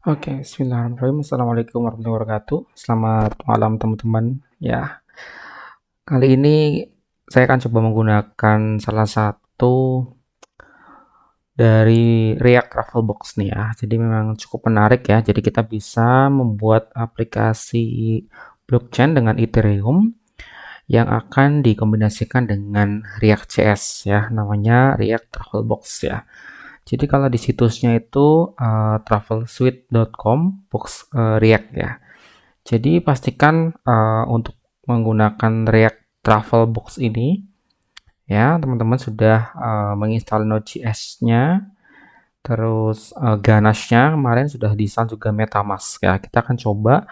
Oke, bismillahirrahmanirrahim. Assalamualaikum warahmatullahi wabarakatuh. Selamat malam teman-teman. Ya, kali ini saya akan coba menggunakan salah satu dari React Travelbox nih ya. Jadi memang cukup menarik ya. Jadi kita bisa membuat aplikasi blockchain dengan Ethereum yang akan dikombinasikan dengan React.js ya. Namanya React Travelbox ya. Jadi kalau di situsnya itu travelsuite.com box React ya. Jadi pastikan untuk menggunakan React Travelbox ini ya teman-teman sudah menginstal Node.js-nya, terus Ganache-nya kemarin sudah di-install juga MetaMask ya. Kita akan coba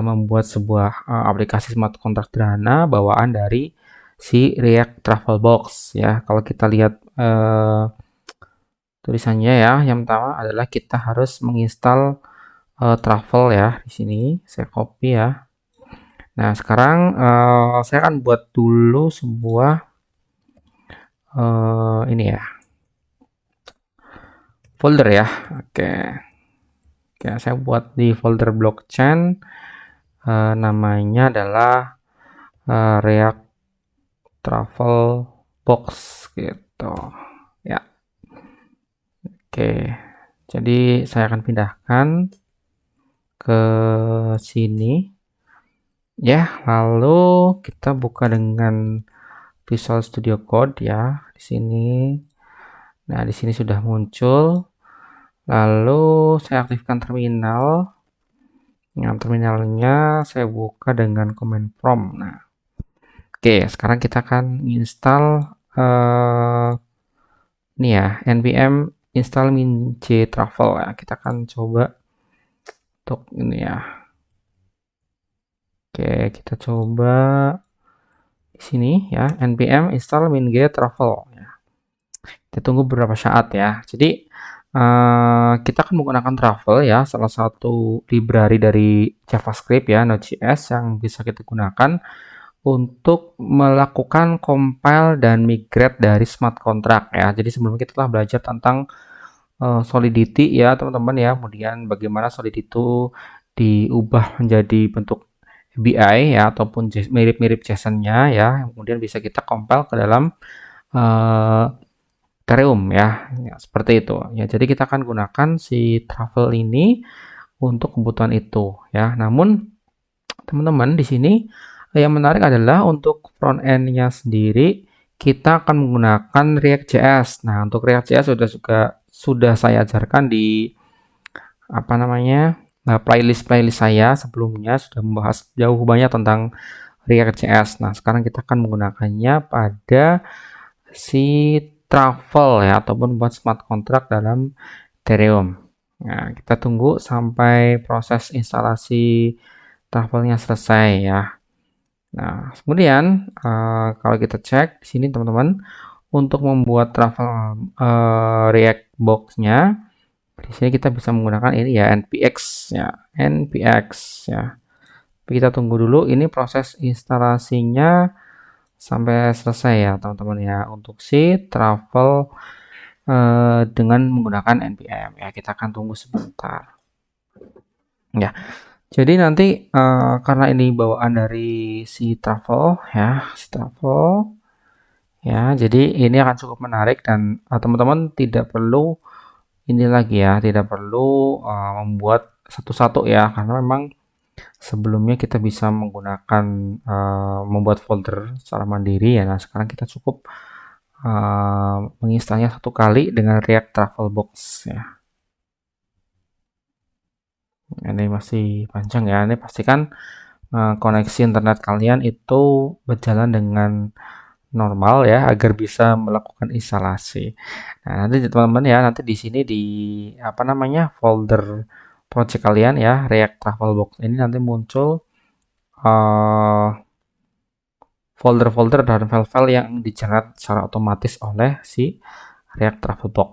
membuat sebuah aplikasi smart contract sederhana bawaan dari si React Travelbox ya. Kalau kita lihat tulisannya ya, yang pertama adalah kita harus menginstal travel ya. Di sini saya copy ya. Nah, sekarang saya akan buat dulu sebuah ini ya, folder ya. Oke. Oke, saya buat di folder blockchain, namanya adalah React Travel Box gitu. Ya. Oke. Jadi saya akan pindahkan ke sini. Ya, lalu kita buka dengan Visual Studio Code ya di sini. Nah, di sini sudah muncul. Lalu saya aktifkan terminal. Nah, terminalnya saya buka dengan command prompt. Nah, oke, sekarang kita akan install eh, ini ya, npm install min-j-travel ya. Kita akan coba untuk ini ya. Oke, kita coba di sini ya, npm install min-j-travel ya. Kita tunggu beberapa saat ya. Jadi kita akan menggunakan Travel ya, salah satu library dari JavaScript ya, Node.js yang bisa kita gunakan untuk melakukan compile dan migrate dari smart contract ya. Jadi sebelumnya kita telah belajar tentang Solidity ya teman-teman ya, kemudian bagaimana Solidity itu diubah menjadi bentuk ABI ya ataupun mirip-mirip JSON-nya ya, yang kemudian bisa kita compile ke dalam uh, Ethereum ya. Ya, seperti itu. Ya, jadi kita akan gunakan si travel ini untuk kebutuhan itu ya. Namun teman-teman di sini yang menarik adalah untuk front end-nya sendiri kita akan menggunakan React.js. Nah, untuk React.js sudah saya ajarkan di apa namanya? Playlist-playlist saya sebelumnya sudah membahas jauh banyak tentang React.js. Nah, sekarang kita akan menggunakannya pada si travel ya ataupun buat smart contract dalam Ethereum. Nah, kita tunggu sampai proses instalasi travelnya selesai ya. Nah, kemudian kalau kita cek di sini teman-teman untuk membuat travel React box-nya di sini kita bisa menggunakan ini ya npx ya, npx ya. Kita tunggu dulu ini proses instalasinya sampai selesai ya teman-teman ya untuk si travel dengan menggunakan npm ya. Kita akan tunggu sebentar ya. Jadi nanti karena ini bawaan dari si travel ya, si travel ya. Jadi ini akan cukup menarik dan teman-teman tidak perlu ini lagi ya, tidak perlu membuat satu-satu ya karena memang sebelumnya kita bisa menggunakan membuat folder secara mandiri ya. Nah, sekarang kita cukup menginstalnya satu kali dengan React Travelbox ya. Ini masih panjang ya. Ini pastikan koneksi internet kalian itu berjalan dengan normal ya agar bisa melakukan instalasi. Nah, nanti teman-teman ya, nanti di sini di apa namanya folder project kalian ya React Travelbox ini nanti muncul uh, folder-folder dan file-file yang dijerat secara otomatis oleh si React Travelbox.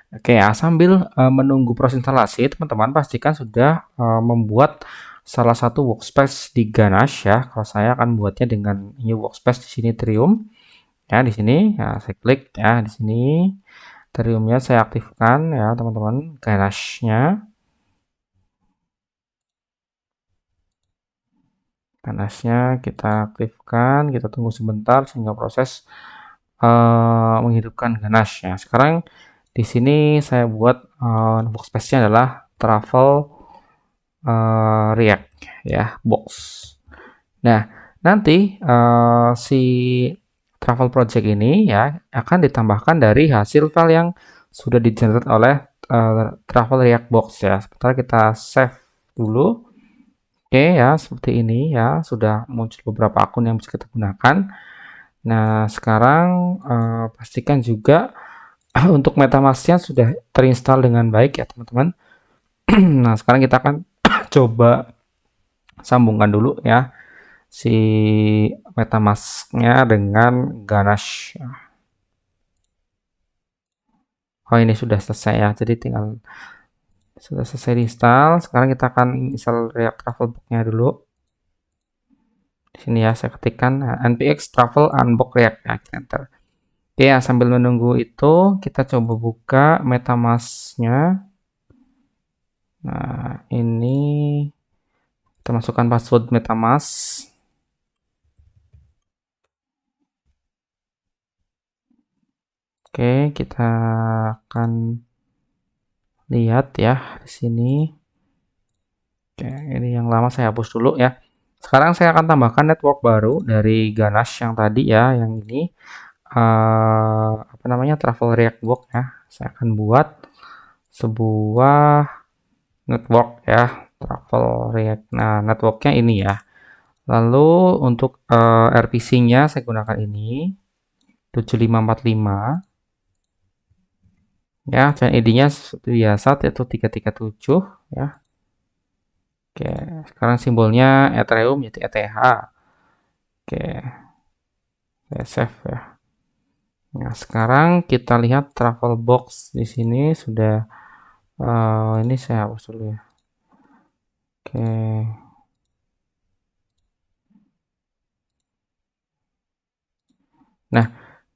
Oke ya, sambil menunggu proses instalasi, teman-teman pastikan sudah membuat salah satu workspace di Ganache ya. Kalau saya akan buatnya dengan new workspace di sini Ethereum. Ya, di sini ya saya klik ya di sini Ethereum-nya saya aktifkan ya, teman-teman, Ganache-nya. Ganashnya kita aktifkan, kita tunggu sebentar sehingga proses menghidupkan Ganache ya. Sekarang di sini saya buat workspace-nya adalah travel React ya, box. Nah, nanti si travel project ini ya akan ditambahkan dari hasil file yang sudah di-generate oleh travel React box ya. Sebentar kita save dulu. Oke ya, seperti ini ya, sudah muncul beberapa akun yang bisa kita gunakan. Nah, sekarang pastikan juga untuk MetaMask-nya sudah terinstall dengan baik ya, teman-teman. Nah, sekarang kita akan coba sambungkan dulu ya si MetaMask-nya dengan Ganache. Oh, ini sudah selesai ya, jadi tinggal sudah selesai install. Sekarang kita akan install React Travelbook-nya dulu. Di sini ya, saya ketikkan npx travel unbox React ya, enter. Oke ya, sambil menunggu itu kita coba buka MetaMask-nya. Nah, ini kita masukkan password MetaMask. Oke, kita akan lihat ya di sini. Oke, ini yang lama saya hapus dulu ya. Sekarang saya akan tambahkan network baru dari Ganache yang tadi ya, yang ini apa namanya, Travel React Box ya. Saya akan buat sebuah network ya, Travel React. Nah, networknya ini ya. Lalu untuk RPC-nya saya gunakan ini 7545 ya, dan ID-nya seperti biasa yaitu 337 ya. Oke, sekarang simbolnya Ethereum yaitu ETH. Oke, saya save ya. Nah, sekarang kita lihat travel box di sini sudah ini saya hapus dulu ya. Oke. Nah,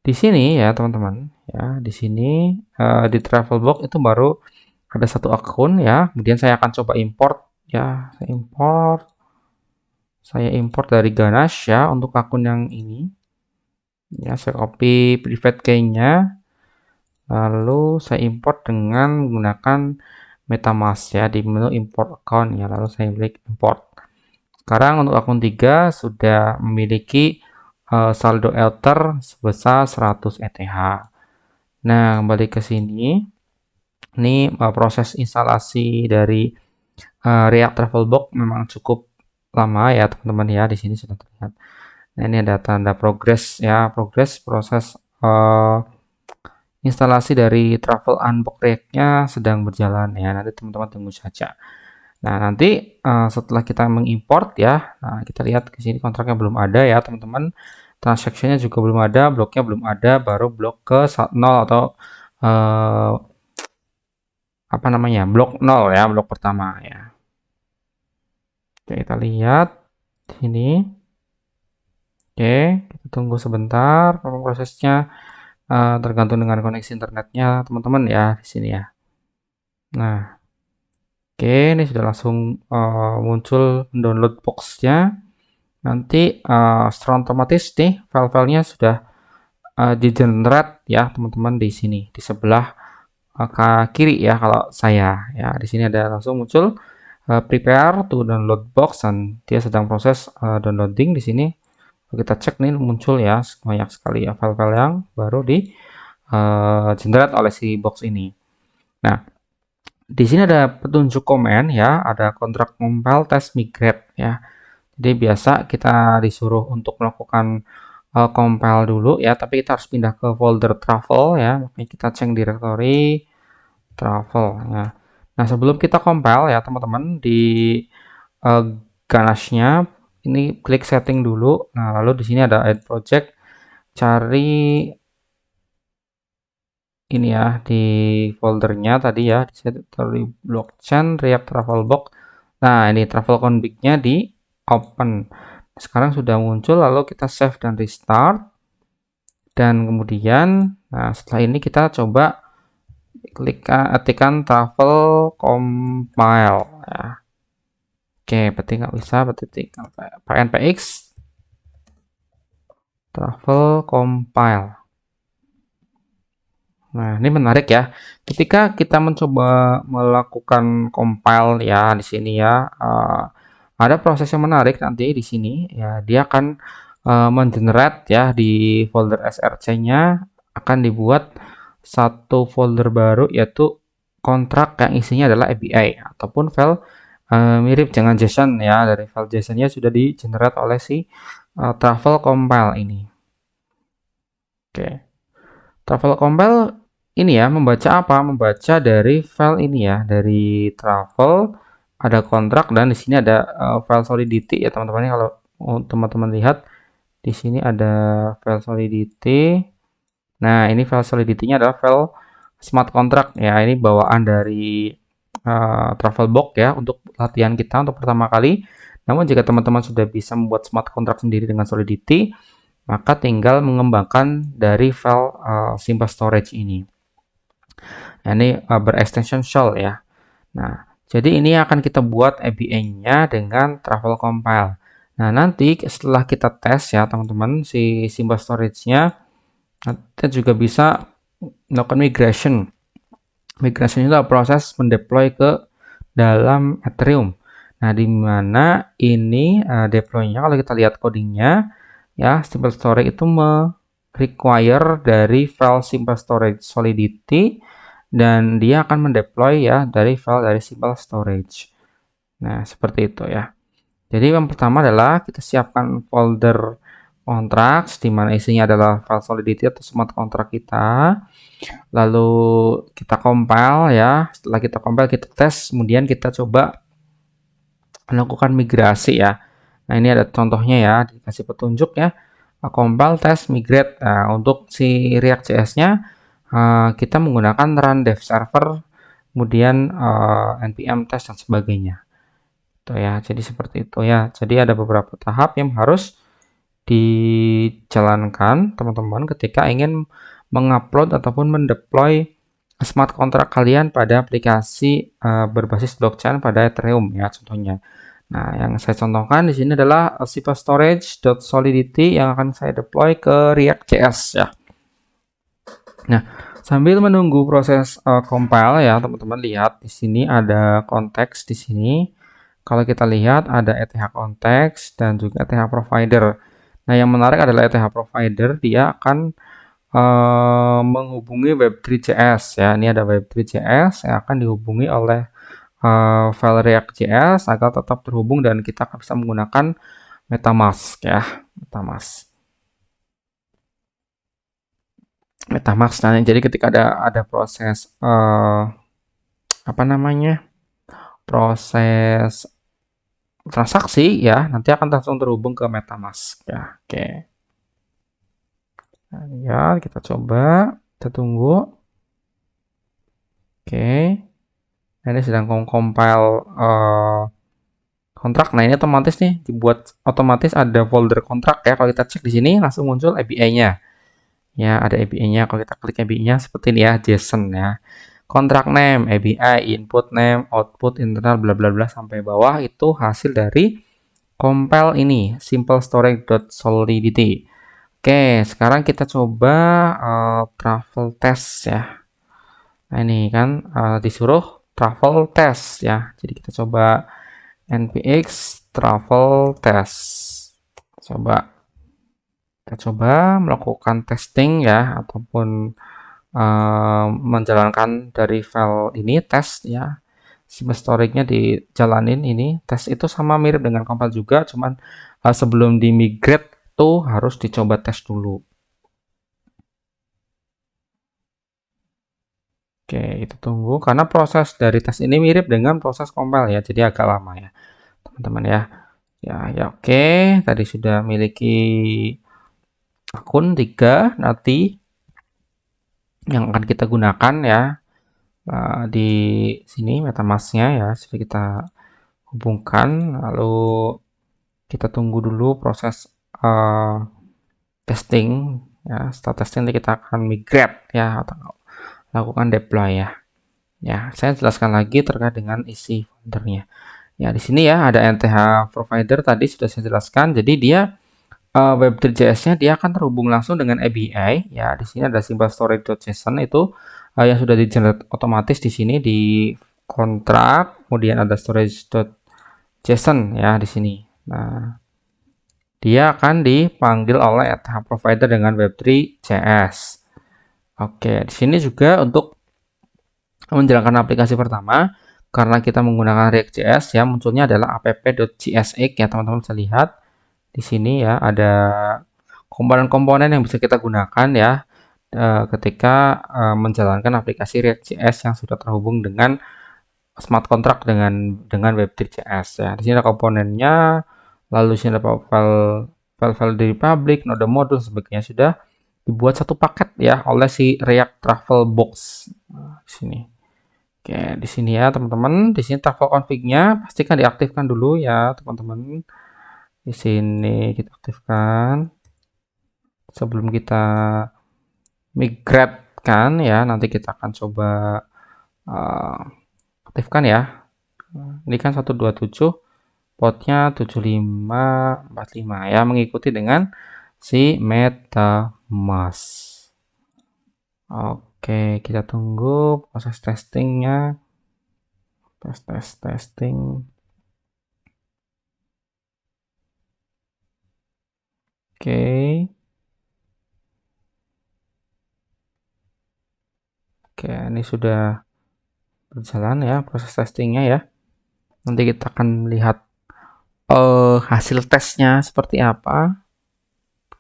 di sini ya teman-teman ya, di sini di travel box itu baru ada satu akun ya. Kemudian saya akan coba import ya, saya import dari Ganache ya untuk akun yang ini. Ya, saya copy private key-nya. Lalu saya import dengan menggunakan MetaMask ya di menu import account ya, lalu saya klik import. Sekarang untuk akun 3 sudah memiliki saldo Ether sebesar 100 ETH. Nah, kembali ke sini. Ini proses instalasi dari React Travelbox memang cukup lama ya, teman-teman ya. Di sini sudah terlihat. Nah, ini ada tanda progress ya, proses instalasi dari Travel Unbox React-nya sedang berjalan ya. Nanti teman-teman tunggu saja. Nah, nanti setelah kita mengimport ya, nah kita lihat ke sini kontraknya belum ada ya, teman-teman. Transaksinya juga belum ada, bloknya belum ada, baru blok ke 0 atau apa namanya? Blok 0 ya, blok pertama ya. Oke, kita lihat di sini. Oke, kita tunggu sebentar prosesnya tergantung dengan koneksi internetnya teman-teman ya di sini ya. Nah, oke, ini sudah langsung muncul download box-nya. Nanti secara otomatis nih file-filenya sudah di-generate ya teman-teman di sini di sebelah kiri ya kalau saya ya. Di sini ada langsung muncul prepare to download box dan dia sedang proses downloading di sini. Kita cek nih muncul ya banyak sekali ya file-file yang baru di generate oleh si box ini. Nah, di sini ada petunjuk komen ya, ada kontrak compile test migrate ya. Jadi biasa kita disuruh untuk melakukan compile dulu ya, tapi kita harus pindah ke folder travel ya. Makanya kita cek directory travel ya. Nah, sebelum kita compile ya teman-teman di Ganache-nya ini klik setting dulu. Nah, lalu di sini ada add project, cari ini ya di foldernya tadi ya, di blockchain React Travelbox. Nah, ini travel config-nya di open. Sekarang sudah muncul, lalu kita save dan restart. Dan kemudian, nah setelah ini kita coba klik ketikkan travel compile ya. Oke Oke, berarti nggak bisa, berarti pakai npx travel compile. Nah, ini menarik ya. Ketika kita mencoba melakukan compile ya di sini ya, ada proses yang menarik nanti di sini ya. Dia akan mengenerate ya di folder src-nya akan dibuat satu folder baru yaitu kontrak yang isinya adalah API ataupun file mirip dengan JSON ya. Dari file JSON-nya sudah di generate oleh si travel compile ini. Oke. Travel compile ini ya membaca apa? Membaca dari file ini ya, dari travel ada kontrak dan di sini ada file solidity ya teman-teman. Kalau teman-teman lihat di sini ada file solidity. Nah, ini file solidity-nya adalah file smart contract ya. Ini bawaan dari Travelbox ya untuk latihan kita untuk pertama kali. Namun jika teman-teman sudah bisa membuat smart contract sendiri dengan Solidity, maka tinggal mengembangkan dari file simple storage ini. Nah, ini berextension shell ya. Nah, jadi ini akan kita buat API-nya dengan travel compile. Nah, nanti setelah kita tes ya teman-teman si simple storage-nya, kita juga bisa melakukan migration. Migration itu adalah proses mendeploy ke dalam Ethereum. Nah, di mana ini deploy-nya kalau kita lihat codingnya ya, simple storage itu require dari file simple storage Solidity dan dia akan mendeploy ya dari file dari simple storage. Nah, seperti itu ya. Jadi yang pertama adalah kita siapkan folder contracts di mana isinya adalah file Solidity atau smart contract kita. Lalu kita compile ya. Setelah kita compile kita tes, kemudian kita coba melakukan migrasi ya. Nah, ini ada contohnya ya, dikasih petunjuk ya. Compile, test, migrate. Nah, untuk si React.js-nya kita menggunakan run dev server, kemudian npm test dan sebagainya. Itu ya. Jadi seperti itu ya. Jadi ada beberapa tahap yang harus dijalankan teman-teman ketika ingin mengupload ataupun mendeploy smart contract kalian pada aplikasi berbasis blockchain pada Ethereum ya contohnya. Nah, yang saya contohkan di sini adalah simple storage.solidity yang akan saya deploy ke React.js ya. Nah, sambil menunggu proses compile ya, teman-teman lihat di sini ada konteks di sini. Kalau kita lihat ada ETH konteks dan juga ETH provider. Nah, yang menarik adalah ETH provider, dia akan menghubungi Web3.js ya. Ini ada Web3.js yang akan dihubungi oleh file React.js agar tetap terhubung dan kita akan bisa menggunakan MetaMask ya, MetaMask. Nah, jadi ketika ada proses proses transaksi ya, nanti akan langsung terhubung ke MetaMask ya. Oke. Nah, ya, kita coba, kita tunggu. Oke. Nah, ini sedang compile kontrak. Nah, ini otomatis nih dibuat otomatis ada folder kontrak ya. Kalau kita cek di sini langsung muncul API-nya. Ya, ada API-nya. Kalau kita klik API-nya seperti ini ya, JSON ya. Contract name, API, input name, output internal bla bla bla sampai bawah itu hasil dari compile ini, simple storage.solidity. Oke, sekarang kita coba travel test ya. Nah, ini kan disuruh travel test ya. Jadi kita coba npx travel test. Kita coba melakukan testing ya ataupun menjalankan dari file ini tes ya. Simple storage-nya dijalanin ini. Tes itu sama mirip dengan compile juga, cuman sebelum di migrate tuh harus dicoba tes dulu. Oke, itu tunggu karena proses dari tes ini mirip dengan proses compile ya, jadi agak lama ya, teman-teman ya. Ya oke, tadi sudah miliki akun 3 nanti yang akan kita gunakan ya di sini MetaMask-nya ya sudah kita hubungkan, lalu kita tunggu dulu proses testing ya. Setelah testing nanti kita akan migrate ya atau lakukan deploy ya. Ya, saya jelaskan lagi terkait dengan isi foldernya. Ya, di sini ya ada NTH provider tadi sudah saya jelaskan. Jadi dia Web3.js-nya dia akan terhubung langsung dengan API. Ya, di sini ada simbol storage.json itu yang sudah di-generate otomatis di sini di kontrak. Kemudian ada storage.json ya di sini. Nah, dia akan dipanggil oleh NTH provider dengan Web3.js. Oke, di sini juga untuk menjalankan aplikasi pertama, karena kita menggunakan React.js ya, munculnya adalah app.jsx ya teman-teman bisa lihat di sini ya ada komponen-komponen yang bisa kita gunakan ya ketika menjalankan aplikasi React.js yang sudah terhubung dengan smart contract dengan Web3.js ya. Di sini ada komponennya, lalu di sini ada file dari public, node modul sebagainya sudah dibuat satu paket ya oleh si React Travel Box. Nah, di sini. Oke, di sini ya teman-teman. Di sini travel config-nya pastikan diaktifkan dulu ya teman-teman. Di sini kita aktifkan sebelum kita migrate kan ya. Nanti kita akan coba uh, aktifkan ya. Ini kan 127, portnya 7545 ya, mengikuti dengan si MetaMask. Oke, kita tunggu proses testingnya. Testing. Oke. Oke, ini sudah berjalan ya proses testingnya ya. Nanti kita akan melihat hasil tesnya seperti apa.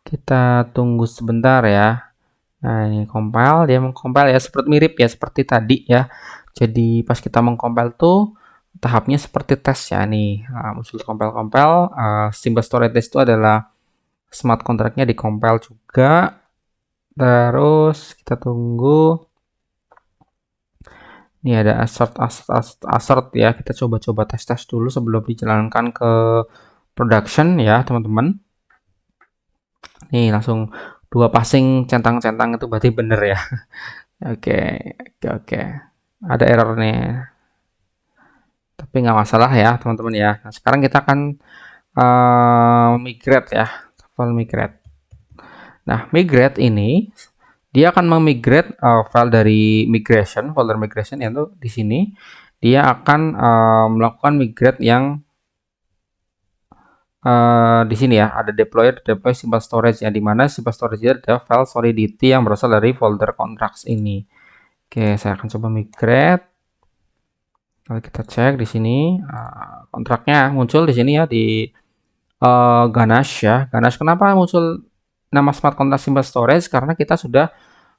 Kita tunggu sebentar ya. Nah, ini compile, dia mengcompile ya seperti mirip ya seperti tadi ya. Jadi pas kita mengcompile tuh tahapnya seperti tes ya nih. Nah, muncul compile. Simbol storage test itu adalah smart contract-nya di compile juga. Terus kita tunggu. Ini ada assert ya. Kita coba-coba tes dulu sebelum dijalankan ke production ya, teman-teman. Nih, langsung dua passing centang-centang itu berarti bener ya. Oke. Ada error nih. Tapi nggak masalah ya, teman-teman ya. Nah, sekarang kita akan migrate ya. Migrate. Nah, migrate ini dia akan memigrate file dari folder migration yaitu di sini. Dia akan melakukan migrate yang di sini ya ada deploy simple storage yang dimana simple storage ada file solidity yang berasal dari folder contracts ini. Oke, saya akan coba migrate. Lalu kita cek di sini kontraknya muncul di sini ya di Ganache ya. Ganache kenapa muncul nama smart contract simple storage? Karena kita sudah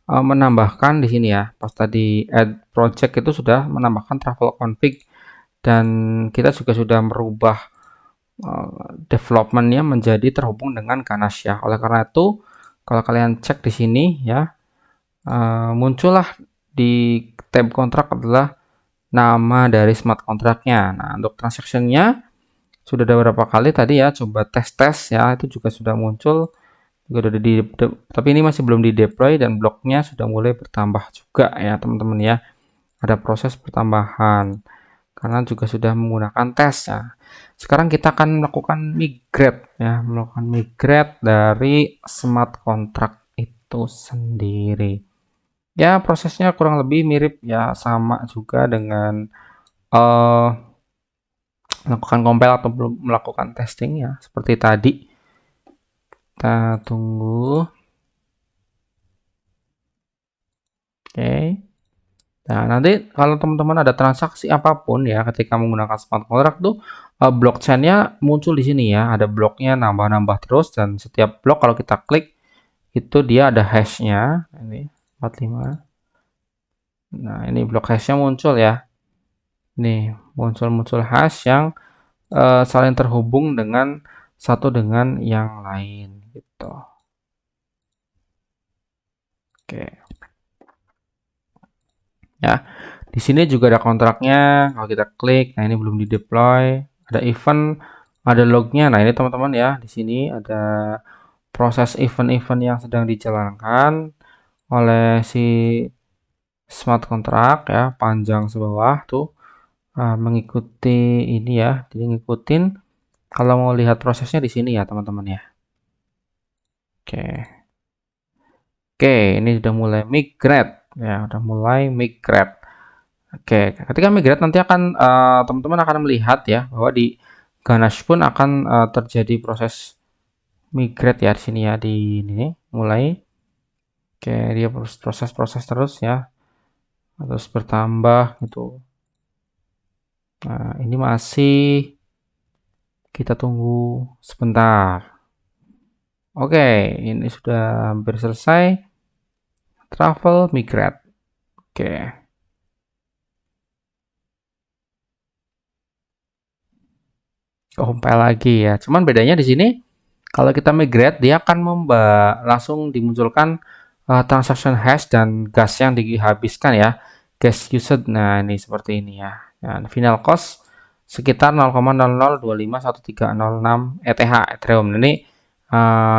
menambahkan di sini ya. Pas tadi add project itu sudah menambahkan travel config dan kita juga sudah merubah developmentnya menjadi terhubung dengan Ganache ya. Oleh karena itu, kalau kalian cek di sini ya, muncullah di tab kontrak adalah nama dari smart contract-nya. Nah, untuk transaction-nya sudah ada beberapa kali tadi ya, coba tes ya, itu juga sudah muncul. Juga udah tapi ini masih belum di deploy dan bloknya sudah mulai bertambah juga ya, teman-teman ya. Ada proses pertambahan karena juga sudah menggunakan tes ya. Sekarang kita akan melakukan migrate dari smart contract itu sendiri. Ya, prosesnya kurang lebih mirip ya, sama juga dengan melakukan compile atau belum melakukan testing ya, seperti tadi. Kita tunggu. Oke. Nah, nanti kalau teman-teman ada transaksi apapun ya ketika menggunakan smart contract tuh blockchain-nya muncul di sini ya. Ada bloknya nambah-nambah terus dan setiap blok kalau kita klik itu dia ada hash-nya. Ini 45. Nah, ini blok hash-nya muncul ya. Nih, muncul hash yang saling terhubung dengan satu dengan yang lain gitu. Oke. Ya. Di sini juga ada kontraknya. Kalau kita klik, nah ini belum di deploy. Ada event, ada lognya. Nah ini teman-teman ya, di sini ada proses event-event yang sedang dijalankan oleh si smart contract ya, panjang sebawah tuh mengikuti ini ya, jadi ngikutin kalau mau lihat prosesnya di sini ya teman-teman ya. Oke. Oke, ini sudah mulai migrate ya, udah mulai migrate. Oke, ketika migrate nanti akan teman-teman akan melihat ya bahwa di Ganache pun akan terjadi proses migrate ya di sini ya, di ini mulai. Oke, dia proses-proses terus ya, terus bertambah gitu. Nah, ini masih kita tunggu sebentar. Oke, ini sudah hampir selesai. Travel migrate. Oke. Compile lagi ya. Cuman bedanya di sini kalau kita migrate dia akan langsung dimunculkan transaction hash dan gas yang dihabiskan ya. Gas used. Nah, ini seperti ini ya. Dan final cost sekitar 0,00251306 ETH Ethereum. Ini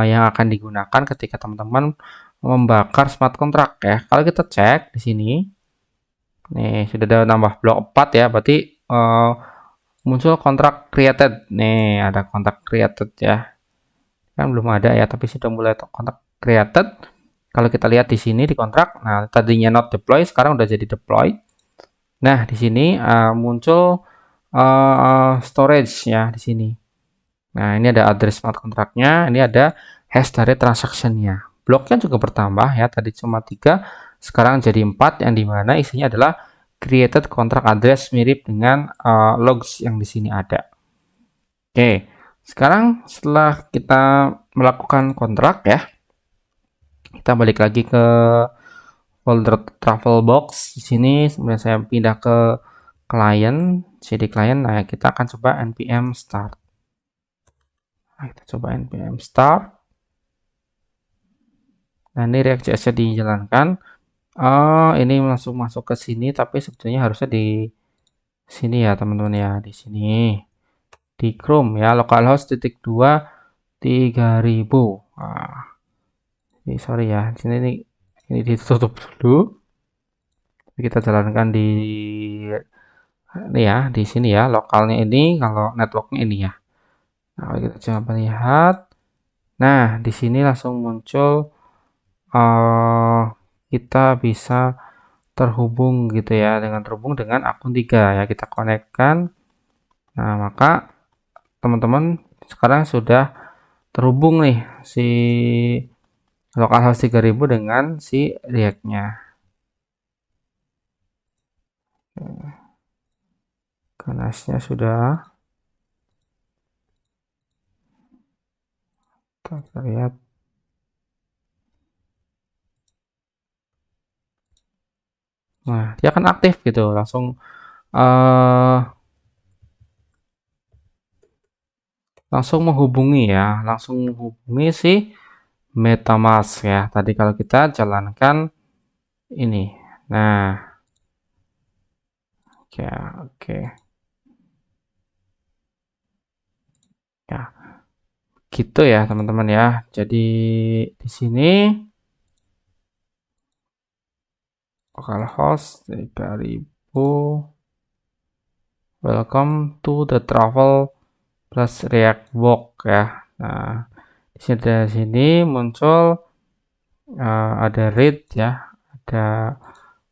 yang akan digunakan ketika teman-teman membakar smart contract ya. Kalau kita cek di sini, nih sudah ada nambah blok 4 ya, berarti muncul kontrak created. Nih ada kontrak created ya. Kan belum ada ya, tapi sudah mulai kontrak created. Kalau kita lihat di sini di kontrak, nah tadinya not deploy, sekarang udah jadi deploy. Nah di sini muncul storage ya di sini. Nah, ini ada address smart kontraknya, ini ada hash dari transaksinya. Bloknya juga bertambah ya, tadi cuma 3, sekarang jadi 4, yang dimana isinya adalah created contract address mirip dengan logs yang di sini ada. Oke, sekarang setelah kita melakukan kontrak ya, kita balik lagi ke folder travel box. Di sini sebenarnya saya pindah ke client, cd client. Nah, kita akan coba npm start. Nah, kita coba npm start. Nah, ini React.js-nya dijalankan. Oh, ini langsung masuk ke sini, tapi sebetulnya harusnya di sini ya, teman-teman ya, di sini. Di Chrome ya, localhost titik 2 3000. Nah, ini sorry ya, di sini ini ditutup dulu. Kita jalankan di ini ya, di sini ya, lokalnya ini, kalau networknya ini ya. Nah, kita coba lihat. Nah, di sini langsung muncul kita bisa terhubung gitu ya, dengan terhubung dengan akun 3 ya, kita konekkan. Nah, maka teman-teman sekarang sudah terhubung nih si localhost 3000 dengan si React-nya. Ganasnya sudah kita lihat. Nah, dia akan aktif gitu, langsung menghubungi ya, langsung menghubungi si MetaMask ya. Tadi kalau kita jalankan ini. Nah, ya oke. Ya, gitu ya teman-teman ya. Jadi di sini localhost 3000. Welcome to the travel plus React Box ya. Nah, di sini muncul ada read ya, ada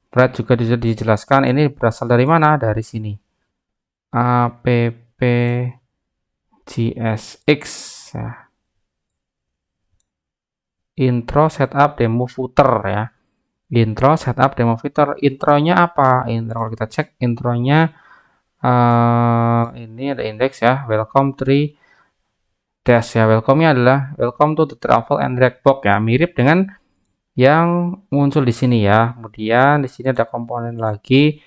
berat juga dijelaskan. Ini berasal dari mana? Dari sini. appgsx ya. Intro setup demo footer ya. Intro setup demo footer. Intronya apa? Intro kalau kita cek intronya ini ada indeks ya. Welcome 3 dash ya. Welcome-nya adalah welcome to the travel and drag box ya. Mirip dengan yang muncul di sini ya. Kemudian di sini ada komponen lagi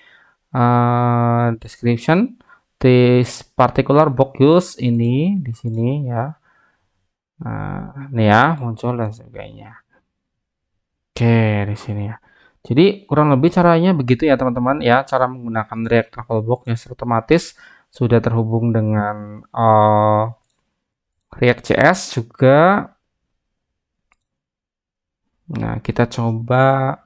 description this particular box use ini di sini ya. Nah, ini ya muncul dan sebagainya. Oke, di sini ya. Jadi kurang lebih caranya begitu ya teman-teman ya, cara menggunakan React Travelbox yang otomatis sudah terhubung dengan React.js juga. Nah, kita coba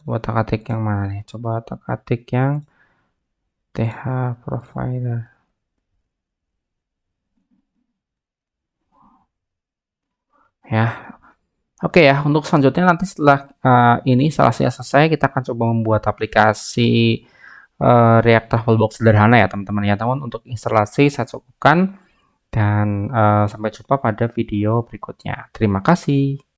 Coba otak-atik yang mana nih? Coba otak-atik yang TH provider. Ya, oke ya. Untuk selanjutnya nanti setelah ini instalasinya selesai, kita akan coba membuat aplikasi React Travelbox sederhana ya teman-teman ya. Namun untuk instalasi saya cukupkan dan sampai jumpa pada video berikutnya. Terima kasih.